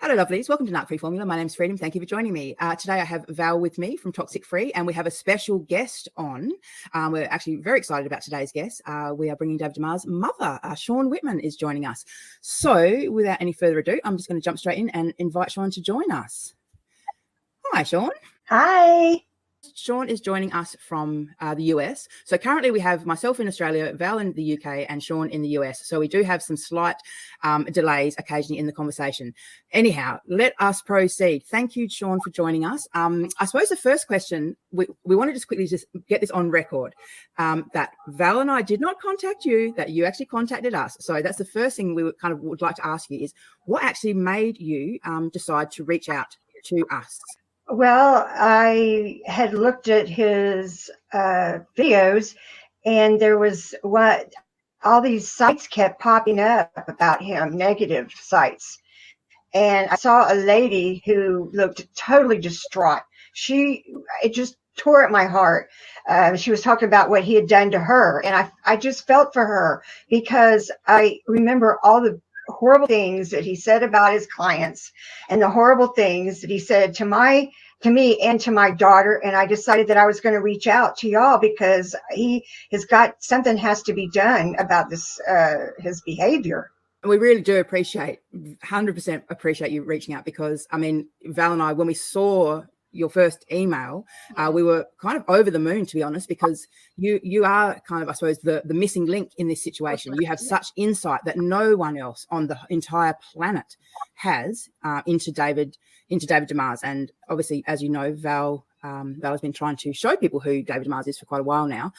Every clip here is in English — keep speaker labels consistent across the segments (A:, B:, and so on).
A: Hello, lovelies. Welcome to Narc Free Formula. My name's Freedom. Thank you for joining me. Today I have Val with me from Toxic Free, and we have a special guest on. We're actually very excited about today's guest. We are bringing David DEMARS' mother, Shawn Whitman, is joining us. So without any further ado, I'm just going to jump straight in and invite Shawn to join us. Hi, Shawn.
B: Hi.
A: Shawn is joining us from the US. So currently we have myself in Australia, Val in the UK, and Shawn in the US. So we do have some slight delays occasionally in the conversation. Anyhow, let us proceed. Thank you, Shawn, for joining us. I suppose the first question, we want to just quickly just get this on record, that Val and I did not contact you, that you actually contacted us. So that's the first thing we would like to ask you is, what actually made you decide to reach out to us?
B: Well, I had looked at his videos, and there was all these sites kept popping up about him, negative sites. And I saw a lady who looked totally distraught. It just tore at my heart. She was talking about what he had done to her. And I just felt for her because I remember all the horrible things that he said about his clients and the horrible things that he said to me and to my daughter. And I decided that I was going to reach out to y'all because he has got something has to be done about this, his behavior.
A: We really do 100% appreciate you reaching out, because I mean, Val and I, when we saw your first email, we were kind of over the moon, to be honest, because you are kind of, I suppose, the missing link in this situation. You have such insight that no one else on the entire planet has into David DEMARS. And obviously, as you know, Val has been trying to show people who David DEMARS is for quite a while now.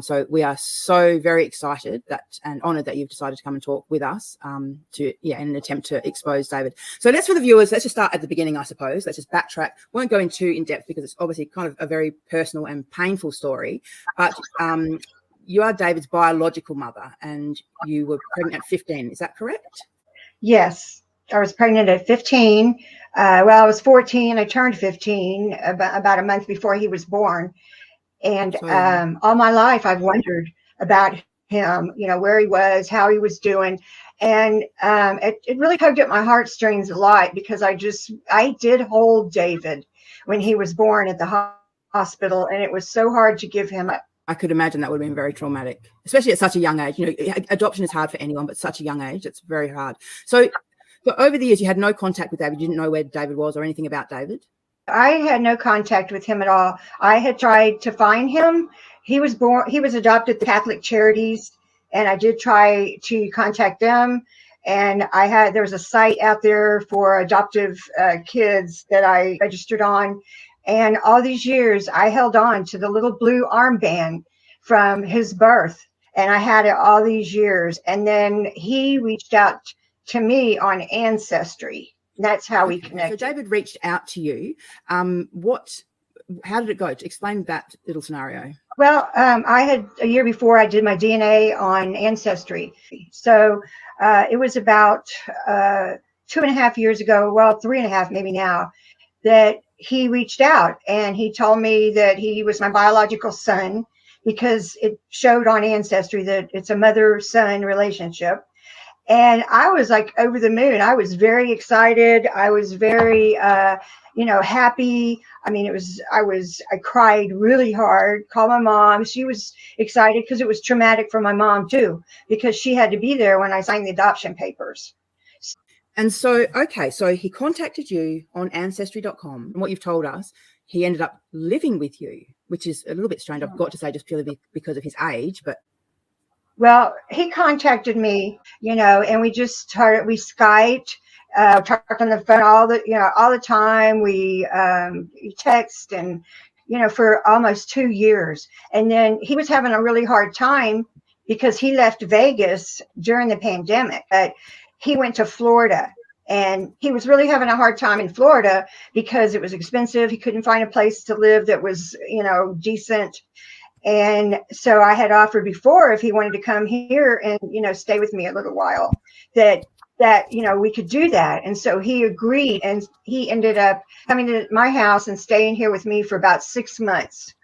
A: So we are so very excited and honoured that you've decided to come and talk with us in an attempt to expose David. So for the viewers, let's just start at the beginning, I suppose. Let's just backtrack. Won't go into in depth because it's obviously kind of a very personal and painful story. But you are David's biological mother, and you were pregnant at 15. Is that correct?
B: Yes. I was pregnant at 15. I was 14. I turned 15 about a month before he was born. And all my life, I've wondered about him, where he was, how he was doing. And it really tugged at my heartstrings a lot because I did hold David when he was born at the hospital. And it was so hard to give him up.
A: I could imagine that would have been very traumatic, especially at such a young age. Adoption is hard for anyone, but such a young age, it's very hard. So over the years, you had no contact with David. You didn't know where David was or anything about David?
B: I had no contact with him at all. I had tried to find him. He was adopted through Catholic Charities, and I did try to contact them. And there was a site out there for adoptive kids that I registered on. And all these years, I held on to the little blue armband from his birth. And I had it all these years. And then he reached out to me on Ancestry. That's how we connected.
A: So David reached out to you. How did it go? Explain that little scenario.
B: Well, a year before I did my DNA on Ancestry. So it was about 2.5 years ago, 3.5 maybe now, that he reached out and he told me that he was my biological son because it showed on Ancestry that it's a mother-son relationship. And I was like over the moon. I was very excited. I was very, happy. I mean, I cried really hard, called my mom. She was excited because it was traumatic for my mom too, because she had to be there when I signed the adoption papers.
A: And so, so he contacted you on Ancestry.com. And what you've told us, he ended up living with you, which is a little bit strange. I've got to say, just purely because of his age, but.
B: Well, he contacted me, and we Skyped, talked on the phone all the time. We text and, for almost 2 years. And then he was having a really hard time because he left Vegas during the pandemic. But he went to Florida, and he was really having a hard time in Florida because it was expensive. He couldn't find a place to live that was, decent. And so I had offered before if he wanted to come here and, stay with me a little while, that we could do that. And so he agreed, and he ended up coming to my house and staying here with me for about 6 months.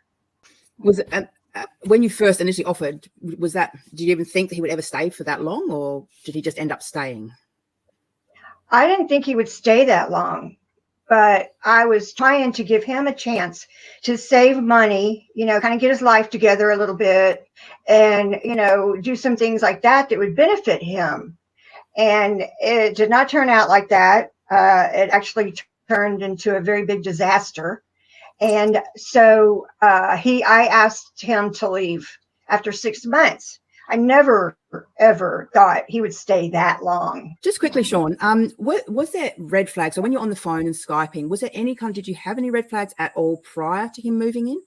A: Was it, when you first initially offered, did you even think that he would ever stay for that long, or did he just end up staying?
B: I didn't think he would stay that long, but I was trying to give him a chance to save money, kind of get his life together a little bit and, do some things like that that would benefit him. And it did not turn out like that. It actually turned into a very big disaster. And so I asked him to leave after 6 months. I never, ever thought he would stay that long.
A: Just quickly, Sean, was there red flags? So when you're on the phone and Skyping, was there did you have any red flags at all prior to him moving in?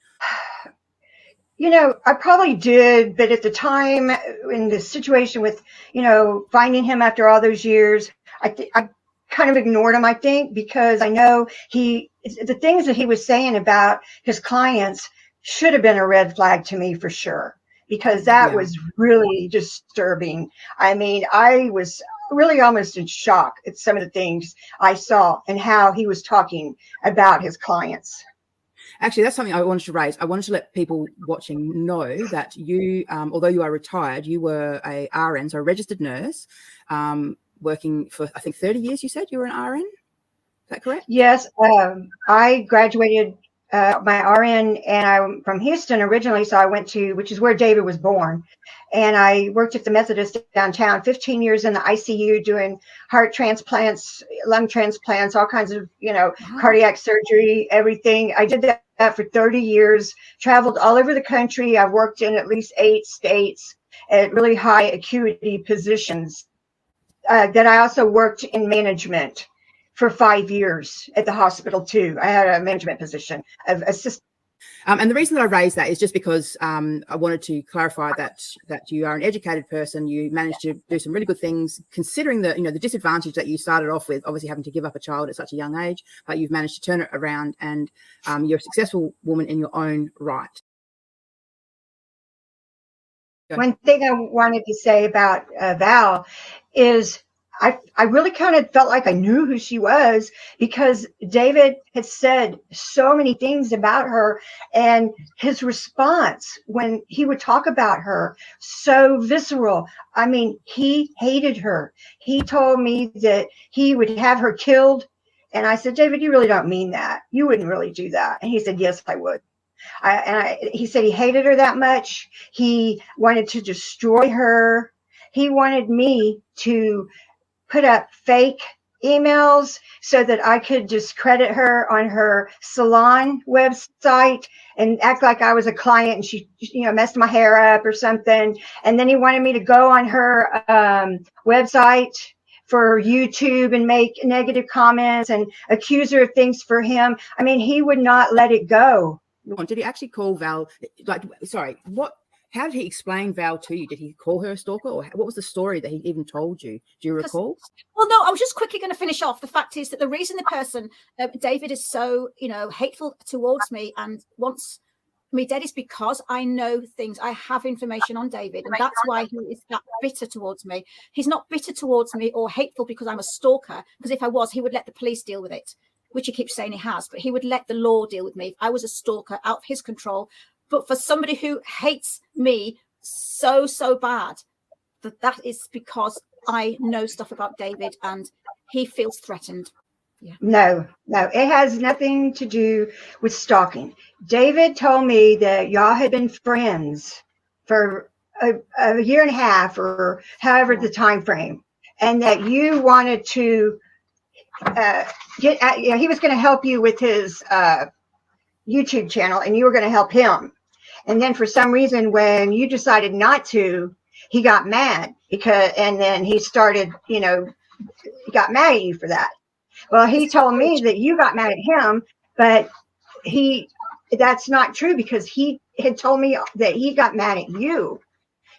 B: I probably did, but at the time in the situation with, finding him after all those years, I kind of ignored him, I think, because I know the things that he was saying about his clients should have been a red flag to me for sure, because that was really disturbing. I mean, I was really almost in shock at some of the things I saw and how he was talking about his clients.
A: Actually, that's something I wanted to raise. I wanted to let people watching know that you, although you are retired, you were a RN, so a registered nurse, working for, I think, 30 years, you said you were an RN? Is that correct?
B: Yes. I graduated my RN, and I'm from Houston originally, so I went to, which is where David was born. And I worked at the Methodist downtown, 15 years in the ICU doing heart transplants, lung transplants, all kinds of, cardiac surgery, everything. I did that for 30 years, traveled all over the country. I've worked in at least 8 states at really high acuity positions. Then I also worked in management for 5 years at the hospital too. I had a management position of assistant.
A: And the reason that I raised that is just because I wanted to clarify that you are an educated person. You managed to do some really good things, considering the the disadvantage that you started off with, obviously having to give up a child at such a young age. But you've managed to turn it around, and you're a successful woman in your own right.
B: One thing I wanted to say about Val is I really kind of felt like I knew who she was, because David had said so many things about her, and his response when he would talk about her, so visceral. I mean, he hated her. He told me that he would have her killed. And I said, David, you really don't mean that. You wouldn't really do that. And he said, yes, I would. He said he hated her that much. He wanted to destroy her. He wanted me to put up fake emails so that I could discredit her on her salon website and act like I was a client and she, messed my hair up or something. And then he wanted me to go on her website for YouTube and make negative comments and accuse her of things for him. I mean, he would not let it go.
A: Did he actually call Val? How did he explain Val to you? Did he call her a stalker, or what was the story that he even told you? Do you recall?
C: Well, no, I was just quickly going to finish off. The fact is that the reason the person, David, is so, hateful towards me and wants me dead is because I know things. I have information on David, and that's why he is that bitter towards me. He's not bitter towards me or hateful because I'm a stalker, because if I was, he would let the police deal with it, which he keeps saying he has, but he would let the law deal with me if I was a stalker out of his control. But for somebody who hates me so bad, that is because I know stuff about David and he feels threatened. Yeah.
B: No, it has nothing to do with stalking. David told me that y'all had been friends for a year and a half or however the time frame, and that you wanted to he was going to help you with his YouTube channel, and you were going to help him. And then for some reason, when you decided not to, he got mad and then he started, he got mad at you for that. Well, he told me that you got mad at him, but that's not true, because he had told me that he got mad at you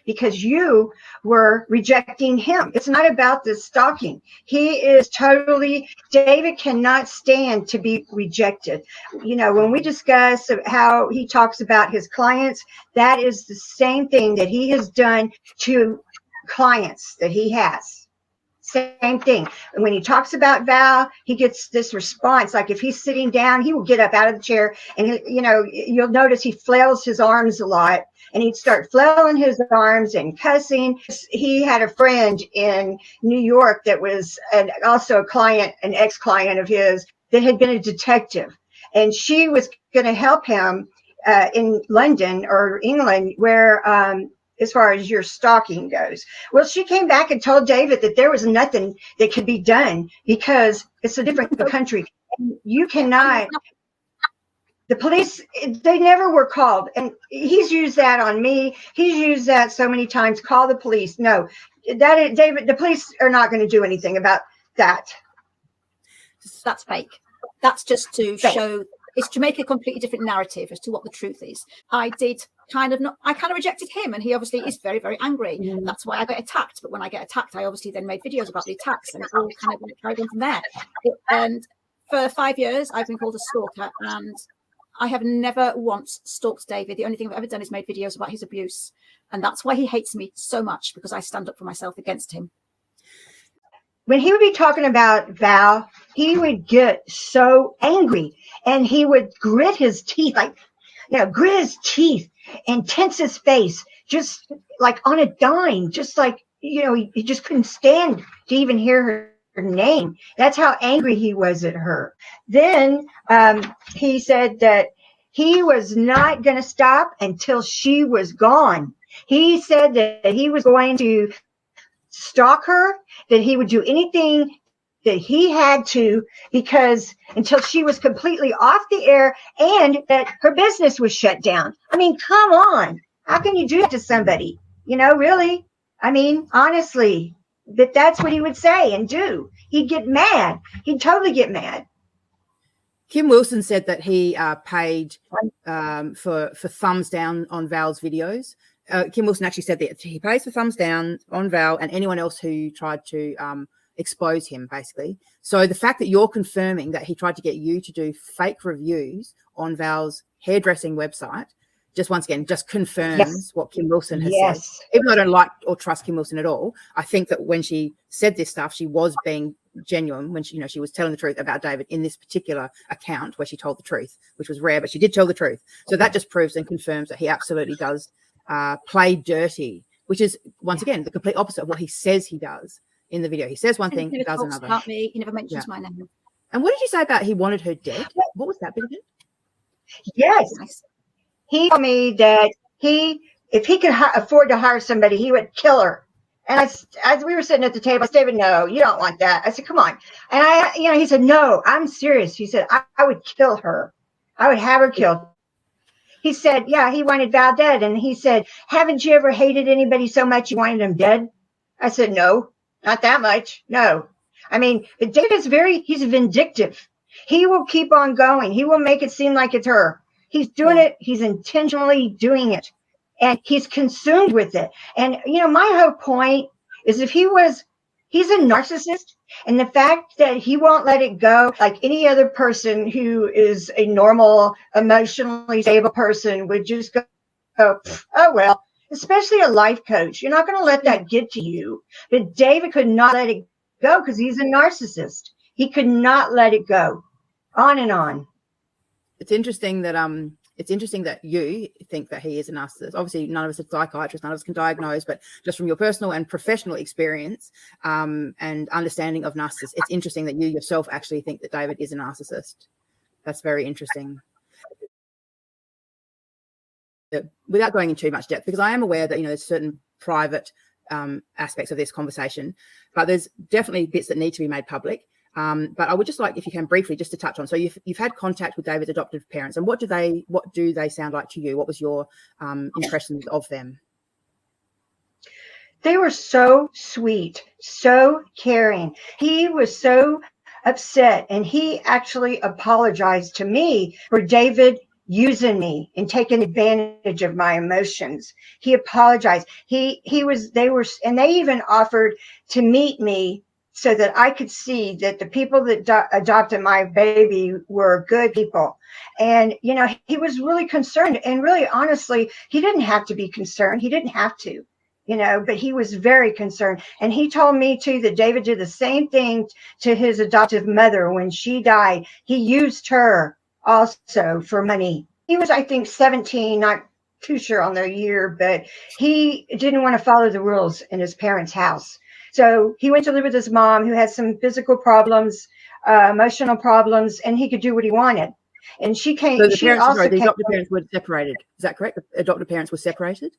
B: because you were rejecting him. It's not about the stalking. David cannot stand to be rejected. When we discuss how he talks about his clients, that is the same thing that he has done to clients that he has. Same thing. And when he talks about Val, he gets this response. Like if he's sitting down, he will get up out of the chair, and he, you know, you'll notice he flails his arms a lot, and he'd start flailing his arms and cussing. He had a friend in New York that was also a client, an ex-client of his, that had been a detective, and she was going to help him in London or England, where as far as your stalking goes. Well, she came back and told David that there was nothing that could be done because it's a different country. And you cannot, the police, they never were called. And he's used that on me. He's used that so many times. Call the police. No, David, the police are not going to do anything about that.
C: That's fake. That's just to show, it's to make a completely different narrative as to what the truth is. I kind of rejected him, and he obviously is very, very angry. That's why I got attacked. But when I get attacked, I obviously then made videos about the attacks, and it all kind of carried on from there. And for 5 years, I've been called a stalker, and I have never once stalked David. The only thing I've ever done is made videos about his abuse, and that's why he hates me so much, because I stand up for myself against him.
B: When he would be talking about Val, he would get so angry, and he would grit his teeth, like, you know, grit his teeth and tense his face, just like on a dime, just like, you know, he just couldn't stand to even hear her name. That's how angry he was at her. Then he said that he was not going to stop until she was gone. He said that he was going to stalk her, that he would do anything that he had to, because until she was completely off the air and that her business was shut down. I mean, come on. How can you do that to somebody? You know, really? I mean, honestly, that's what he would say and do. He'd get mad. He'd totally get mad.
A: Kim Wilson said that he paid for thumbs down on Val's videos. Kim Wilson actually said that he pays for thumbs down on Val and anyone else who tried to expose him, basically. So the fact that you're confirming that he tried to get you to do fake reviews on Val's hairdressing website, just once again, just confirms what Kim Wilson has said. Even though I don't like or trust Kim Wilson at all, I think that when she said this stuff, she was being genuine when she, you know, she was telling the truth about David in this particular account where she told the truth, which was rare, but she did tell the truth. So that just proves and confirms that he absolutely does play dirty, which is, once again, the complete opposite of what he says he does in the video. He says one thing, he does another.
C: About me, he never mentions my name.
A: And what did you say about he wanted her dead? What was that bit again?
B: Yes. He told me that if he could afford to hire somebody, he would kill her. And as we were sitting at the table, I said, David, no, you don't want that. I said, come on. And he said, no, I'm serious. He said, I would kill her. I would have her killed. He said, yeah, he wanted Val dead. And he said, haven't you ever hated anybody so much you wanted him dead? I said, no, not that much. No. I mean, but David is he's vindictive. He will keep on going. He will make it seem like it's her. He's doing it. He's intentionally doing it. And he's consumed with it. And, you know, my whole point is if he's a narcissist, and the fact that he won't let it go, like any other person who is a normal, emotionally stable person would just go, oh, well, especially a life coach. You're not going to let that get to you. But David could not let it go because he's a narcissist. He could not let it go. On and on.
A: It's interesting that you think that he is a narcissist. Obviously, none of us are psychiatrists, none of us can diagnose, but just from your personal and professional experience and understanding of narcissists, it's interesting that you yourself actually think that David is a narcissist. That's very interesting. Without going into too much depth, because I am aware that, you know, there's certain private aspects of this conversation, but there's definitely bits that need to be made public. But I would just like, if you can briefly, just to touch on. So you've had contact with David's adoptive parents, and what do they sound like to you? What was your impressions of them?
B: They were so sweet, so caring. He was so upset, and he actually apologized to me for David using me and taking advantage of my emotions. He apologized. They even offered to meet me so that I could see that the people that adopted my baby were good people. And, you know, he was really concerned. And really, honestly, he didn't have to be concerned. He didn't have to. you know, but he was very concerned. And he told me too that David did the same thing to his adoptive mother when she died. He used her also for money. He was, I think, 17, not too sure on the year, but he didn't want to follow the rules in his parents' house. So he went to live with his mom, who had some physical problems, emotional problems, and he could do what he wanted. And she came.
A: So the
B: She
A: parents,
B: also
A: sorry, the
B: came.
A: adoptive parents were separated. Is that correct? The adoptive parents were separated?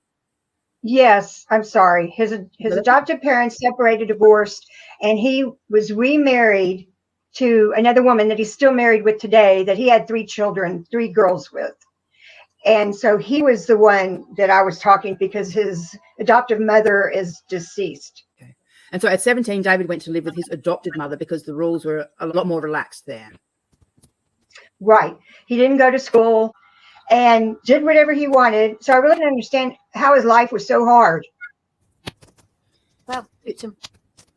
B: Yes, I'm sorry. His adoptive parents separated, divorced, and he was remarried to another woman that he's still married with today, that he had 3 children, 3 girls with. And so he was the one that I was talking, because his adoptive mother is deceased.
A: Okay. And so at 17, David went to live with his adopted mother because the rules were a lot more relaxed there.
B: Right. He didn't go to school and did whatever he wanted. So I really didn't understand how his life was so hard.
C: Well, victim.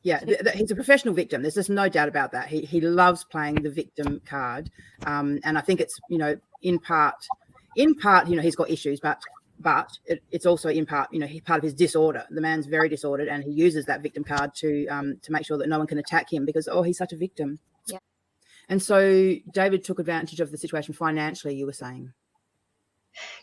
A: Yeah, he's a professional victim. There's just no doubt about that. He loves playing the victim card. And I think it's, you know, in part, you know, he's got issues, but it's also in part, you know, he's part of his disorder. The man's very disordered, and he uses that victim card to make sure that no one can attack him because, oh, he's such a victim.
C: Yeah.
A: And so David took advantage of the situation financially, you were saying.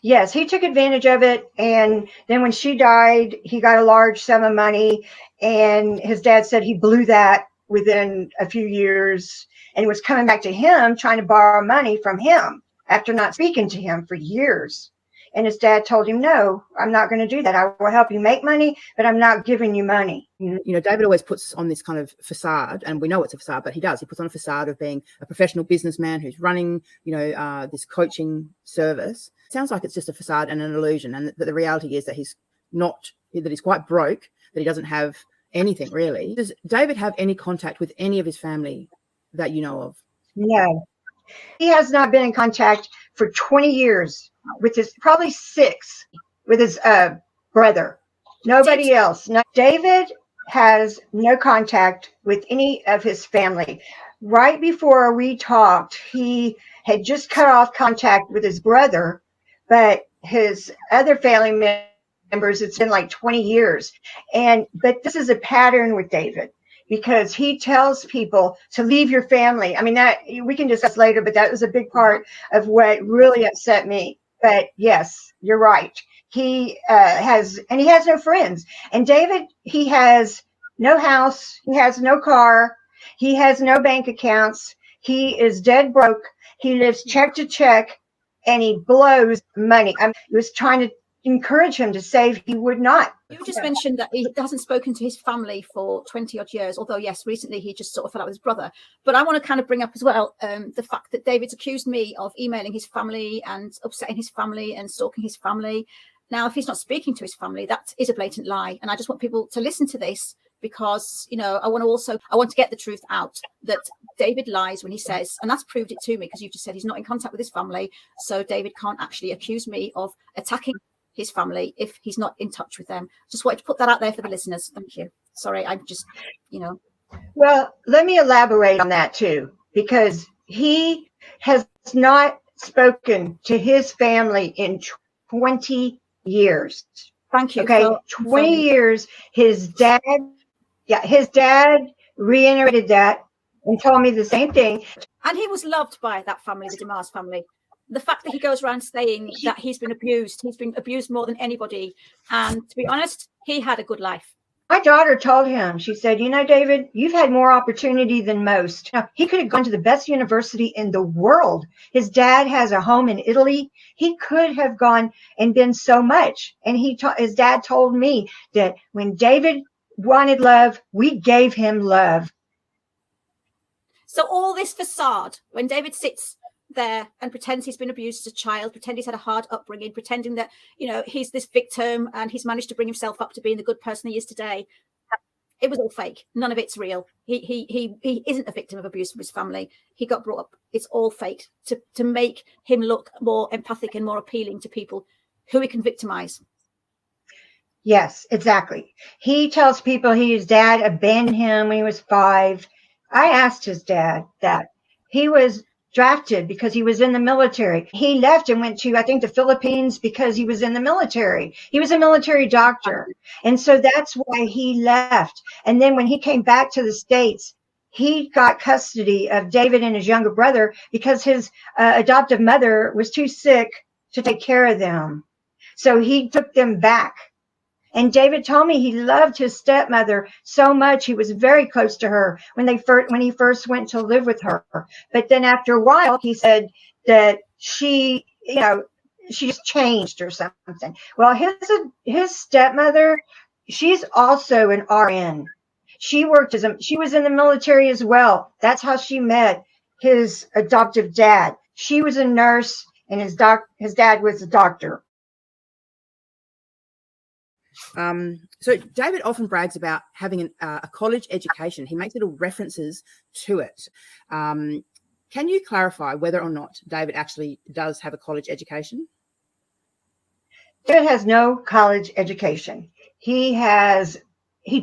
B: Yes, he took advantage of it. And then when she died, he got a large sum of money. And his dad said he blew that within a few years, and was coming back to him trying to borrow money from him after not speaking to him for years. And his dad told him, no, I'm not going to do that. I will help you make money, but I'm not giving you money.
A: You know, David always puts on this kind of facade, and we know it's a facade, but he puts on a facade of being a professional businessman who's running, you know, this coaching service. It sounds like it's just a facade and an illusion, and that the reality is that he's quite broke, that he doesn't have anything really. Does David have any contact with any of his family that you know of?
B: No, he has not been in contact for 20 years with his, probably 6 with his brother. Nobody else. No, David has no contact with any of his family. Right before we talked, he had just cut off contact with his brother, but his other family members, it's been like 20 years. But this is a pattern with David, because he tells people to leave your family. I mean, that we can discuss later, but that was a big part of what really upset me. But yes, you're right. He has no friends. And David, he has no house. He has no car. He has no bank accounts. He is dead broke. He lives check to check, and he blows money. I was trying to encourage him to save. He would not.
C: You just mentioned that he hasn't spoken to his family for 20 odd years, although yes, recently he just sort of fell out with his brother. But I want to kind of bring up as well the fact that David's accused me of emailing his family and upsetting his family and stalking his family. Now, if he's not speaking to his family, that is a blatant lie. And I just want people to listen to this, because, you know, I want to get the truth out, that David lies when he says, and that's proved it to me, because you've just said he's not in contact with his family. So David can't actually accuse me of attacking his family if he's not in touch with them. Just wanted to put that out there for the listeners. Thank you. Sorry, I'm just, you know.
B: Well, let me elaborate on that too, because he has not spoken to his family in 20 years.
C: Thank you.
B: Okay, 20 years. His dad reiterated that and told me the same thing.
C: And he was loved by that family, the DEMARS family. The fact that he goes around saying that he's been abused more than anybody. And to be honest, he had a good life.
B: My daughter told him, she said, you know, David, you've had more opportunity than most. Now, he could have gone to the best university in the world. His dad has a home in Italy. He could have gone and been so much. And his dad told me that when David wanted love, we gave him love.
C: So all this facade, when David sits there and pretends he's been abused as a child, pretend he's had a hard upbringing, pretending that, you know, he's this victim and he's managed to bring himself up to being the good person he is today, it was all fake. None of it's real. He isn't a victim of abuse from his family. He got brought up. It's all fake to make him look more empathic and more appealing to people who he can victimize.
B: Yes, exactly. He tells people his dad abandoned him when he was 5. I asked his dad that. He was drafted because he was in the military. He left and went to, I think, the Philippines because he was in the military. He was a military doctor. And so that's why he left. And then when he came back to the States, he got custody of David and his younger brother because his adoptive mother was too sick to take care of them. So he took them back. And David told me he loved his stepmother so much. He was very close to her when he first went to live with her. But then after a while, he said that she just changed or something. Well, his stepmother, she's also an RN. She was in the military as well. That's how she met his adoptive dad. She was a nurse and his dad was a doctor.
A: So David often brags about having a college education. He makes little references to it. Can you clarify whether or not David actually does have a college education?
B: David has no college education. He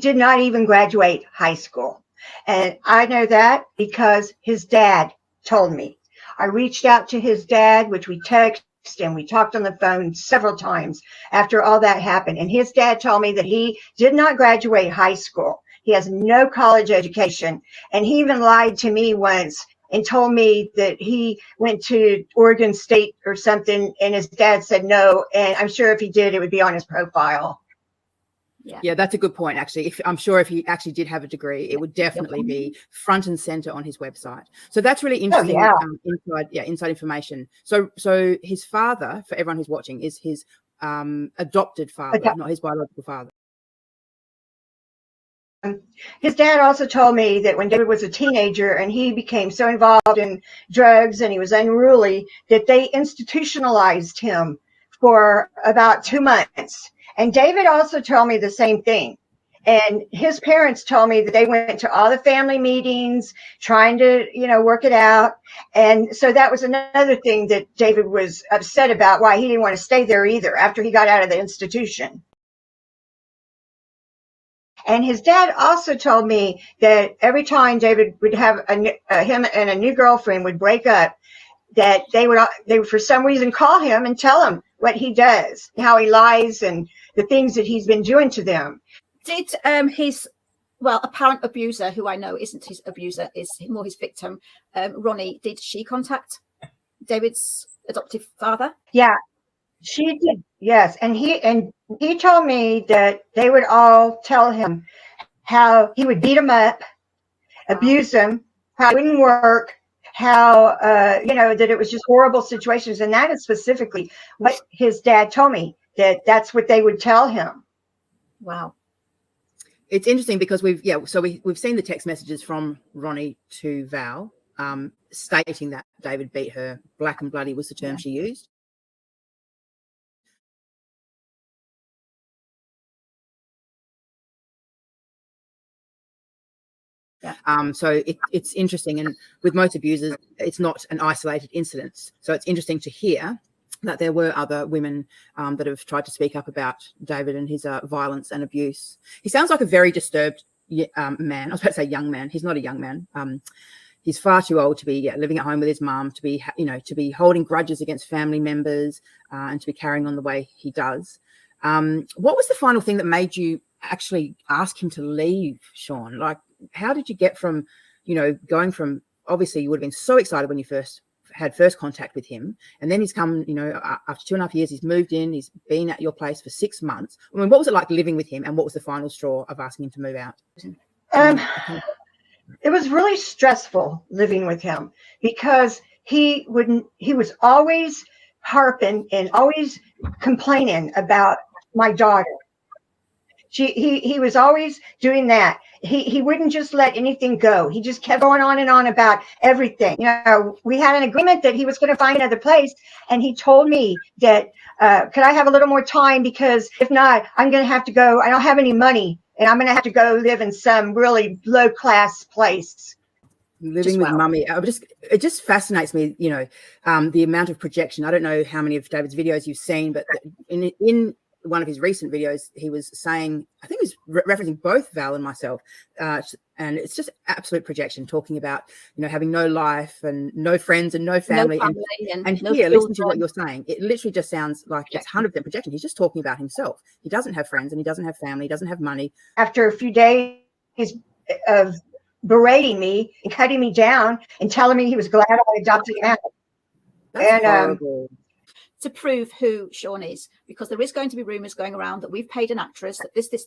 B: did not even graduate high school. And I know that because his dad told me. I reached out to his dad, which we texted, and we talked on the phone several times after all that happened. And his dad told me that he did not graduate high school. He has no college education. And he even lied to me once and told me that he went to Oregon State or something, and his dad said no. And I'm sure if he did, it would be on his profile.
A: Yeah, that's a good point, actually. I'm sure if he actually did have a degree, it would definitely be front and center on his website. So that's really interesting. Inside information. So his father, for everyone who's watching, is his adopted father, not his biological father.
B: His dad also told me that when David was a teenager and he became so involved in drugs and he was unruly, that they institutionalized him for about 2 months. And David also told me the same thing. And his parents told me that they went to all the family meetings trying to, work it out. And so that was another thing that David was upset about, why he didn't want to stay there either after he got out of the institution. And his dad also told me that every time David would have him and a new girlfriend would break up, that they would for some reason call him and tell him what he does, how he lies, and the things that he's been doing to them.
C: Did his apparent abuser, who I know isn't his abuser, is more his victim, Ronnie, did she contact David's adoptive father?
B: Yeah, she did. Yes, and he told me that they would all tell him how he would beat him up, abuse him, how it wouldn't work, how that it was just horrible situations. And that is specifically what his dad told me, that's what they would tell him.
C: Wow.
A: It's interesting because we've seen the text messages from Ronnie to Val, stating that David beat her. Black and bloody was the term she used. So it's interesting, and with most abusers, it's not an isolated incident. So it's interesting to hear that there were other women that have tried to speak up about David and his violence and abuse. He sounds like a very disturbed man. I was about to say young man. He's not a young man. He's far too old to be living at home with his mum, to be holding grudges against family members, and to be carrying on the way he does. What was the final thing that made you actually ask him to leave, Sean? Like, how did you get from, going from, obviously you would have been so excited when you had first contact with him, and then he's come, after 2.5 years, he's moved in, he's been at your place for 6 months. I mean, what was it like living with him, and what was the final straw of asking him to move out?
B: It was really stressful living with him because he was always harping and always complaining about my daughter. He was always doing that. He wouldn't just let anything go. He just kept going on and on about everything. We had an agreement that he was going to find another place, and he told me that could I have a little more time, because if not, I'm going to have to go. I don't have any money, and I'm going to have to go live in some really low class place.
A: Living with mummy, it just fascinates me, the amount of projection. I don't know how many of David's videos you've seen, but in one of his recent videos, he was saying, I think he was referencing both Val and myself, and it's just absolute projection, talking about, you know, having no life and no friends and no family. And
C: no
A: here, listen to
C: children.
A: what you're saying. It literally just sounds like it's 100% projection. He's just talking about himself. He doesn't have friends and he doesn't have family. He doesn't have money.
B: After a few days of berating me and cutting me down and telling me he was glad I adopted him out.
A: That's horrible.
C: To prove who Sean is, because there is going to be rumors going around that we've paid an actress, that this.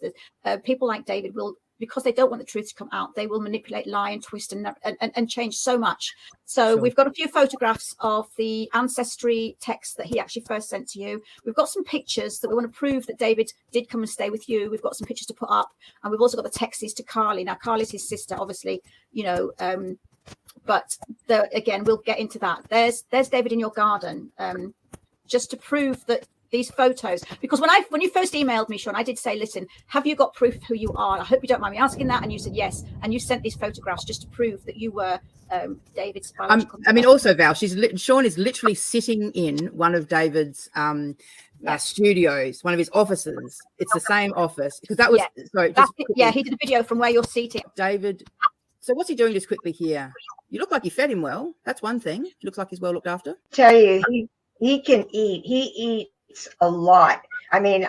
C: People like David will, because they don't want the truth to come out, they will manipulate, lie, and twist and change so much. So we've got a few photographs of the Ancestory text that he actually first sent to you. We've got some pictures that we want to prove that David did come and stay with you. We've got some pictures to put up, and we've also got the texts to Carly. Now, Carly's his sister, obviously, you know, but again, we'll get into that. There's David in your garden. Just to prove that these photos, because when you first emailed me, Sean, I did say, listen, have you got proof of who you are? I hope you don't mind me asking that. And you said yes. And you sent these photographs just to prove that you were David's biological
A: I mean, also, Val, Sean is literally sitting in one of David's studios, one of his offices. It's the same office, because that was
C: he did a video from where you're seated.
A: David. So what's he doing just quickly here? You look like you fed him well. That's one thing. He looks like he's well looked after.
B: Tell you, he can eat. He eats a lot. I mean,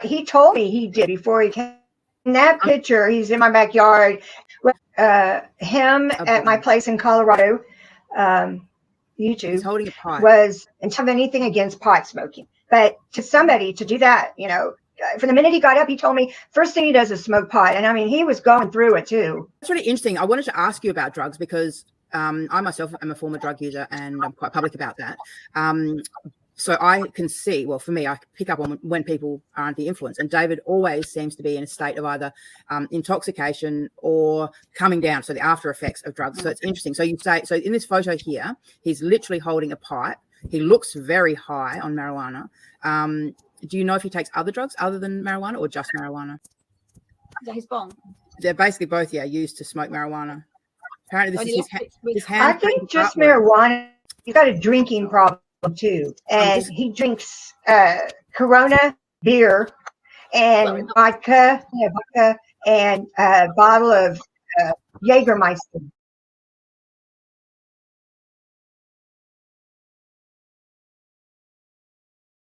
B: he told me he did before he came. In that picture, he's in my backyard with him at my place in Colorado. YouTube
A: he's holding a pipe.
B: Was, and have anything against pot smoking, but to somebody to do that, you know, from the minute he got up, he told me first thing he does is smoke pot. And I mean, he was going through it too.
A: That's really interesting. I wanted to ask you about drugs because I myself am a former drug user and I'm quite public about that. So I can see, well, for me, I pick up on when people are under the influence, and David always seems to be in a state of either intoxication or coming down. So the after effects of drugs. So it's interesting. So you say, so in this photo here, he's literally holding a pipe. He looks very high on marijuana. Do you know if he takes other drugs other than marijuana or just marijuana?
C: Yeah, his bong.
A: They're basically both, used to smoke marijuana. Apparently this is his hand.
B: I think just marijuana. He's got a drinking problem too, and he drinks Corona beer and vodka, and a bottle of Jägermeister.